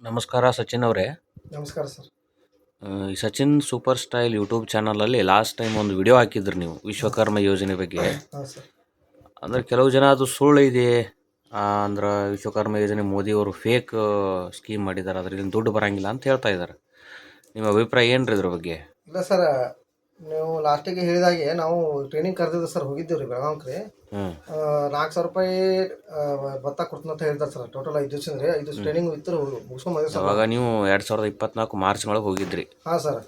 ನಮಸ್ಕಾರ ಸಚಿನ್ ಅವರೇ. ನಮಸ್ಕಾರ ಸರ್. ಈ ಸಚಿನ್ ಸೂಪರ್ ಸ್ಟೈಲ್ ಯೂಟ್ಯೂಬ್ ಚಾನಲಲ್ಲಿ ಲಾಸ್ಟ್ ಟೈಮ್ ಒಂದು ವಿಡಿಯೋ ಹಾಕಿದ್ರಿ ನೀವು ವಿಶ್ವಕರ್ಮ ಯೋಜನೆ ಬಗ್ಗೆ. ಹಾಂ ಸರ್. ಅಂದರೆ ಕೆಲವು ಜನ ಅದು ಸುಳ್ಳು ಇದೆ, ಅಂದ್ರೆ ವಿಶ್ವಕರ್ಮ ಯೋಜನೆ ಮೋದಿಯವರು ಫೇಕ್ ಸ್ಕೀಮ್ ಮಾಡಿದ್ದಾರೆ, ಅದರಿಂದ ದುಡ್ಡು ಬರೋಂಗಿಲ್ಲ ಅಂತ ಹೇಳ್ತಾ ಇದ್ದಾರೆ. ನಿಮ್ಮ ಅಭಿಪ್ರಾಯ ಏನು ರೀ ಇದ್ರ ಬಗ್ಗೆ? ಇಲ್ಲ ಸರ್, ನೀವು ಲಾಸ್ಟಿಗೆ ಹೇಳಿದಾಗೆ ನಾವು ಟ್ರೈನಿಂಗ್ ಕರೆದಿದ್ದು ಸರ್, ಹೋಗಿದ್ದೀವಿ ರೀ ಬೆಳಗಾವ್ಗೆ ರೀ. 4,000 ರೂಪಾಯಿ ಭತ್ತ ಕೊಡ್ತೀನಿ ಅಂತ ಹೇಳ್ತಾರೆ ಸರ್. ಟೋಟಲ್ 5 ದಿವಸ ರೀ, 5 ದಿವಸ ಟ್ರೈನಿಂಗ್ ಇತ್ತು, ಮುಗಿಸ್ಕೊಂಡ್ ಸರ್. ಅವಾಗ ನೀವು 2024 ಮಾರ್ಚ್ ಒಳಗೆ ಹೋಗಿದ್ರಿ? ಹಾಂ ಸರ್.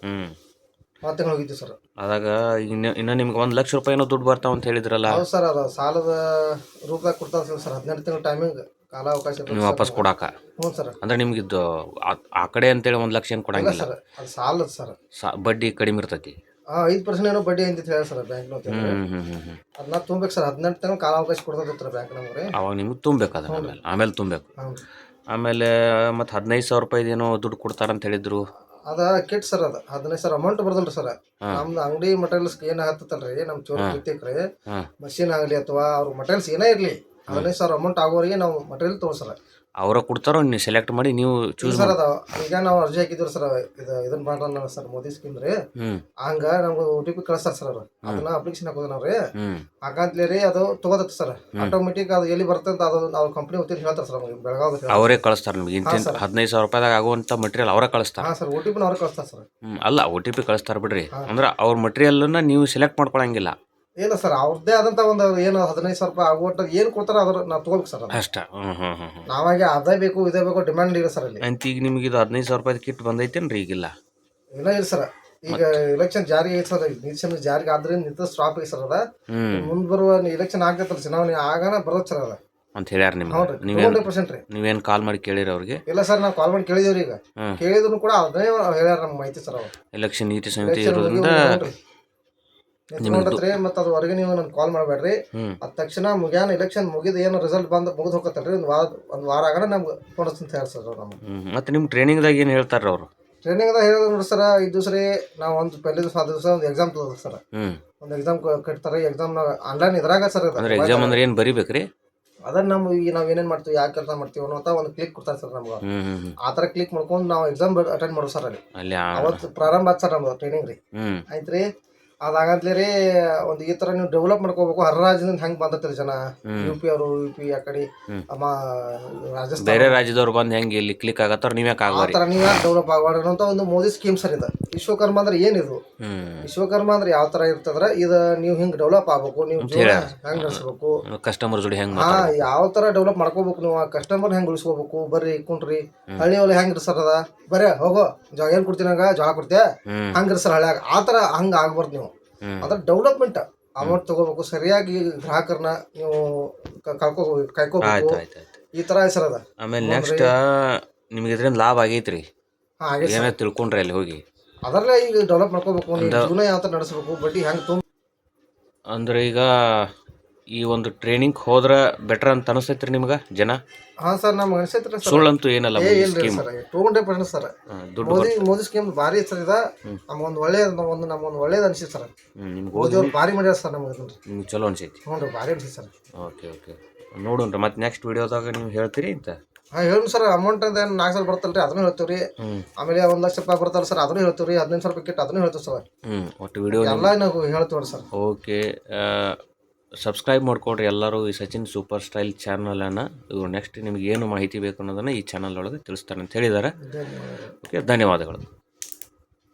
ಮತ್ತೆ ಹೋಗಿದ್ವಿ ಸರ್. ಅದಾಗ ಇನ್ನು ನಿಮ್ಗೆ 1 ಲಕ್ಷ ರೂಪಾಯಿನೋ ದುಡ್ಡು ಬರ್ತಾವ ಅಂತ ಹೇಳಿದ್ರಲ್ಲ? ಹೌದು ಸರ್, ಅದು ಸಾಲದ ರೂಪದಾಗ ಕೊಡ್ತಾರೆ ಸರ್. 12 ತಿಂಗಳ ಟೈಮಿಂಗ್ ಕಾಲಾವಕಾಶ ನೀವು ವಾಪಸ್ ಕೊಡಾಕ? ಹ್ಞೂ ಸರ್. ಅಂದ್ರೆ ನಿಮ್ಗಿದ್ದು ಆ ಕಡೆ ಅಂತೇಳಿ 1 ಲಕ್ಷ ಏನು ಕೊಡಂಗಿಲ್ಲ ಸರ್, ಅದು ಸಾಲದ ಸರ್. ಬಡ್ಡಿ ಕಡಿಮೆ ಇರ್ತೈತಿ? 5% ಏನೋ ಬಡ್ಡಿ ಅಂತ ಹೇಳಿ ಸರ್ ಬ್ಯಾಂಕ್ನ. ಅದನ್ನ ತುಂಬೇಕು ಸರ್. 18 ತಿಂಗಳು ಕಾಲಾವಕಾಶ ಕೊಡ್ತೈತೆ ಬ್ಯಾಂಕ್ ನಮ್ಗೆ. ಅವಾಗ ನಿಮ್ಗೆ ತುಂಬಬೇಕು, ಅದನ್ನ ಆಮೇಲೆ ತುಂಬಬೇಕು. ಆಮೇಲೆ ಮತ್ತೆ 15,000 ರೂಪಾಯಿ ಏನೋ ದುಡ್ಡು ಕೊಡ್ತಾರಂತ ಹೇಳಿದ್ರು. ಅದ ಕಿಟ್ ಸರ್. ಅದು 15,000 ಅಮೌಂಟ್ ಬರ್ದಲ್ರಿ ಸರ್. ನಮ್ದು ಅಂಗಡಿ ಮಟೀರಿಯಲ್ಸ್ ಏನ್ ಹತ್ತಲ್ರಿ, ನಮ್ ಚೋರಿ ಕೃತ್ಯಕ್ರಿ ಮಷೀನ್ ಆಗಲಿ ಅಥವಾ ಅವ್ರ ಮಟೀರಿಯಲ್ಸ್ ಏನೇ ಇರ್ಲಿ, 15,000 ಅಮೌಂಟ್ ಆಗೋರಿಗೆ ನಾವು ಮಟೀರಿಯಲ್ ತೋರ್ಸಲ್ಲ. ಅವರ ಕೊಡ್ತಾರೋ ನೀವು ಸೆಲೆಕ್ಟ್ ಮಾಡಿ ನೀವು ಚೂಸ್ ಸರ್. ಅದ ಈಗ ನಾವು ಅರ್ಜಿ ಹಾಕಿದ್ವಿ ಸರ್, ಇದನ್ನ ಮಾಡೋಣ ಸರ್, ಮೋದಿ ಸ್ಕೀಮ್ ರೀ. ಹಂಗ ನಮ್ಗೆ OTP ಕಳಿಸ್ತಾರ ಸರ್. ಅದನ್ನ ಅಪ್ಲಿಕೇಶನ್ ಹಾಕೋದು ನಾವ್ರಿ. ಹಾಕಂತಲೇ ರೀ ಅದು ತಗೋದತ್ತ ಸರ್. ಆಟೋಮೆಟಿಕ್ ಅದು ಎಲ್ಲಿ ಬರುತ್ತೆ ಅಂತ ಅದು ಅವ್ರ ಕಂಪ್ನಿ ಹೊತ್ತಿನ ಹೇಳ್ತಾರೆ ಸರ್. ನಮಗೆ ಬೆಳಗಾವ್ ಅವರೇ ಕಳಿಸ್ತಾರೆ ನಿಮ್ಗೆ. 15,000 ರೂಪಾಯಿದಾಗ ಆಗುವಂತ ಮಟೀರಿಯಲ್ ಅವರೇ ಕಳಿಸ್ತಾರೆ? ಹಾಂ ಸರ್. OTP ಅವ್ರ ಕಳಿಸ್ತಾರೆ ಸರ್. ಅಲ್ಲ, OTP ಕಳಿಸ್ತಾರೆ ಬಿಡ್ರಿ. ಅಂದ್ರೆ ಅವ್ರ ಮಟೀರಿಯಲ್ನ ನೀವು ಸೆಲೆಕ್ಟ್ ಮಾಡ್ಕೊಳಂಗಿಲ್ಲ? ಇಲ್ಲ ಸರ್, ಅವ್ರದ್ದೇ ಆದಂತ ಒಂದು ಏನು 15,000 ರೂಪಾಯಿ ಆಗುವಟ್ಟ ಏನು ಕೊಡ್ತಾರ ಅದ್ರ ನಾವು ತಗೋಬೇಕು ಸರ್. ಅಷ್ಟ. ನಾವಾಗೆ ಅದೇ ಬೇಕು ಇದೇ ಬೇಕು ಡಿಮ್ಯಾಂಡ್ ಇಲ್ಲ ಸರ್ ಅಲ್ಲಿ. ಅಂತ ಈಗ ನಿಮ್ಗೆ ಇದು 15,000 ರೂಪಾಯಿ ಕಿಟ್ ಬಂದೈತೇನ್ರಿ? ಈಗಿಲ್ಲ? ಇಲ್ಲ ಸರ್. ಈಗ ಎಲೆಕ್ಷನ್ ಜಾರಿಗೆ ಐತೆ ಸರ್. ಎಲೆಕ್ಷನ್ ಜಾರಿಗೆ ಆದ್ರಿಂದ ನಿಂತ ಸ್ಟಾಪ್ ಐತೆ ಸರ್. ಅದ ಮುಂದ್ ಬರುವ ಎಲೆಕ್ಷನ್ ಆಗ್ತೈತಲ್ಲ, ಚುನಾವಣೆ ಆಗಾನ ಬರೋದು ಸರ್ ಅದ ಅಂತ ಹೇಳ್ಯಾರ ನಿಮ್ಗೆ? 200% ರೀ. ನೀವೇನು ಕಾಲ್ ಮಾಡಿ ಕೇಳಿರಿ ಅವ್ರಿಗೆ? ಇಲ್ಲ ಸರ್, ನಾವು ಕಾಲ್ ಮಾಡಿ ಕೇಳಿದೇವ್ರಿ. ಈಗ ಕೇಳಿದ್ರು ಕೂಡ ಅದೇ ಹೇಳ್ಯಾರ ನಮ್ಗೆ ಮಾಹಿತಿ ಸರ್. ಅವ್ರು ಎಲೆಕ್ಷನ್ ನೀತಿ ಸಂಹಿತೆ ಇರೋದ್ರಿಂದ ನಿಂತ್ಕೊಂಡ್ರಿ. ಮತ್ತೆ ಅದುವರೆಗೆ ನೀವು ನನ್ಗೆ ಕಾಲ್ ಮಾಡಬೇಡ್ರಿ. ಅದ ತಕ್ಷಣ ಮುಗ್ಯಾನ ಎಲೆಕ್ಷನ್ ಮುಗಿದ ಏನು ರಿಸಲ್ಟ್ ಮುಗಿದು ಹೋಗತ್ತಲ್ರಿ, ಒಂದು ವಾರ ಆಗಣ ನಮ್ಗೆ ಕೊಡಿಸ್ತಂತ ಹೇಳಿ ಸರ್ ನಮ್ಗೆ. ಮತ್ತೆ ನಿಮ್ಮ ಟ್ರೈನಿಂಗ್ದಾಗ ಏನು ಹೇಳ್ತಾರ ಅವರು? ಟ್ರೈನಿಂಗ್ದಾಗ ಹೇಳೋದು ನೋಡಿ ಸರ್, 5 ದಿವಸ ರೀ. ನಾವು ಒಂದು ಪೆಹ್ಲೆ ದಿವಸ 10 ದಿವಸ ಒಂದು ಎಕ್ಸಾಮ್ ತಗೋದು ಸರ್. ಒಂದು ಎಕ್ಸಾಮ್ ಕಟ್ತಾರೆ. ಎಕ್ಸಾಮ್ ಆನ್ಲೈನ್ ಇದ್ರಾಗ ಸರ್. ಅಂದ್ರೆ ಎಕ್ಸಾಮ್ ಅಂದ್ರೆ ಏನು ಬರಿಬೇಕ್ರಿ? ಅದನ್ನ ನಾವು ಈಗ ನಾವು ಏನೇನು ಮಾಡ್ತೀವಿ, ಯಾಕೆ ಕೆಲಸ ಮಾಡ್ತೀವಿ ಅನ್ನೋ ಒಂದು ಕ್ಲಿಕ್ ಕೊಡ್ತಾರೆ ಸರ್ ನಮ್ಗೆ. ಆ ಥರ ಕ್ಲಿಕ್ ಮಾಡ್ಕೊಂಡು ನಾವು ಎಕ್ಸಾಮ್ ಅಟೆಂಡ್ ಮಾಡೋದು ಸರ್ ಅಲ್ಲಿ. ಅವತ್ತು ಪ್ರಾರಂಭ ಆಯ್ತು ಸರ್ ನಮ್ದು ಟ್ರೈನಿಂಗ್ ರೀ. ಆಯ್ತು ರೀ. ಅದಾಗಂತಲೇ ರೀ ಒಂದು ಈ ಥರ ನೀವು ಡೆವಲಪ್ ಮಾಡ್ಕೋಬೇಕು. ಹೊರ ರಾಜ್ಯದಿಂದ ಹೆಂಗೆ ಬಂದತ್ತೀರಿ ಜನ, UP ಅವರು, UP ಆ ಕಡೆ ರಾಜಸ್ಥಾನ, ಬೇರೆ ರಾಜ್ಯದವ್ರು ಬಂದು ಹೆಂಗೆ ಇಲ್ಲಿ ಕ್ಲಿಕ್ ಆಗತ್ತಾರ, ನೀವು ಯಾಕೆ ಆ ಥರ ನೀವು ಯಾಕೆ ಡೆವಲಪ್ ಆಗಬಾರ್ದು ಅಂತ ಒಂದು ಮೋದಿ ಸ್ಕೀಮ್ ಸರ್ ಇದು. ವಿಶ್ವಕರ್ಮ ಅಂದ್ರೆ ಏನಿದು? ವಿಶ್ವಕರ್ಮ ಅಂದ್ರೆ ಯಾವ ಥರ ಇರ್ತದ್ರ, ಇದು ನೀವು ಹಿಂಗೆ ಡೆವಲಪ್ ಆಗ್ಬೇಕು, ನೀವು ಜೀವನ ಹೆಂಗೆ ನಡೆಸ್ಬೇಕು, ಕಸ್ಟಮರ್ ಜೋಡಿ ಹೆಂಗೆ ಯಾವ ಥರ ಡೆವಲಪ್ ಮಾಡ್ಕೋಬೇಕು, ನೀವು ಆ ಕಸ್ಟಮರ್ ಹೆಂಗೆ ಉಳಿಸ್ಕೋಬೇಕು. ಬರ್ರಿ ಕುಂಟ್ರಿ ಹಳ್ಳಿ ಒಳಗೆ ಹೆಂಗೆ ಸರ್ ಅದ, ಬರೇ ಹೋಗೋ ಏನು ಕೊಡ್ತೀನಿ ಹಂಗ ಜೋಳ ಕೊಡ್ತೇ ಹಂಗ್ರಿ ಸರ್ ಹಳ್ಳಿಯಾಗ. ಆ ಥರ ಹಂಗೆ ಆಗ್ಬಾರ್ದು ನೀವು. ಅದ್ರ ಡೆವಲಪ್ಮೆಂಟ್ ಅಮೌಂಟ್ ತಗೋಬೇಕು, ಸರಿಯಾಗಿ ಗ್ರಾಹಕರನ್ನ ನೀವು ಕಾಯ್ಕೋಬೇಕು. ಈ ತರ ಸರ್ ಅದ. ಆಮೇಲೆ ನೆಕ್ಸ್ಟ್ ನಿಮ್ಗೆ ಇದರಿಂದ ಲಾಭ ಆಗೈತ್ರಿ? ಏನ ತಿಳ್ಕೊಂಡ್ರಿ ಅಲ್ಲಿ ಹೋಗಿ? ಅದರಲ್ಲೇ ಈಗ ಡೆವಲಪ್ ಮಾಡ್ಕೋಬೇಕು, ಜೀವನ ಯಾವ ಥರ ನಡೆಸಬೇಕು, ಬಡ್ಡಿ ಹೆಂಗೆ ಅಂದ್ರೆ ಈಗ ಈ ಒಂದು ಟ್ರೈನಿಂಗ್ ಹೋದ್ರ ಬೆಟರ್ ಅಂತ ಅನಿಸ್ತೈತ್ರಿ ನಿಮ್ಗೆ ಜನ? ಹಾಂ ಸರ್, ನಮ್ಗೆ ಅನಿಸೈತ್ರಿ. ಸುಳ್ಳಂತೂ ಏನಲ್ಲ ಸರ್. 200% ಸರ್. ಮೋದಿ ಸ್ಕೀಮ್ ಭಾರಿ ಸರ್. ಇದ ನಮ್ಗೊಂದು ಒಳ್ಳೇದು ಅನಿಸಿ ಸರ್. ಮೋದಿ ಅವ್ರು ಭಾರಿ ಮಾಡ್ಯಾರ ಸರ್ ನಮ್ಗೆ. ನಿಮ್ಗೆ ಚಲೋ ಅನ್ಸೈತಿ? ಹ್ಞೂ ರೀ, ಭಾರಿ ಅನಿಸಿ ಸರ್. ಓಕೆ ನೋಡೋಣ್ರಿ. ಮತ್ತೆ ನೆಕ್ಸ್ಟ್ ವಿಡಿಯೋದಾಗ ನೀವು ಹೇಳ್ತೀರಿ ಅಂತ? ಹಾಂ ಹೇಳಿ ಸರ್. ಅಮೌಂಟ್ ಅಂತ 4,000 ಬರ್ತಲ್ರಿ, ಅದನ್ನು ಹೇಳ್ತೀವಿ ರೀ. ಆಮೇಲೆ 1 ಲಕ್ಷ ರೂಪಾಯಿ ಬರ್ತಲ್ಲ ಸರ್, ಅದನ್ನು ಹೇಳ್ತೀವಿ ರೀ. 15,000 ರೂಪಾಯಿ ಕಿಟ್ ಅದನ್ನು ಹೇಳ್ತೀವಿ ಸರ್. ಒಟ್ಟು ವಿಡಿಯೋ ಎಲ್ಲ ನಾವು ಹೇಳ್ತೀವಿ ಸರ್. ಓಕೆ, ಸಬ್ಸ್ಕ್ರೈಬ್ ಮಾಡ್ಕೊಡ್ರಿ ಎಲ್ಲರೂ ಈ ಸಚಿನ್ ಸೂಪರ್ ಸ್ಟೈಲ್ ಚಾನಲನ್ನು. ಇವರು ನೆಕ್ಸ್ಟ್ ನಿಮ್ಗೆ ಏನು ಮಾಹಿತಿ ಬೇಕು ಅನ್ನೋದನ್ನು ಈ ಚಾನಲ್ ಒಳಗೆ ತಿಳಿಸ್ತಾರೆ ಅಂತ ಹೇಳಿದ್ದಾರೆ. ಓಕೆ, ಧನ್ಯವಾದಗಳು.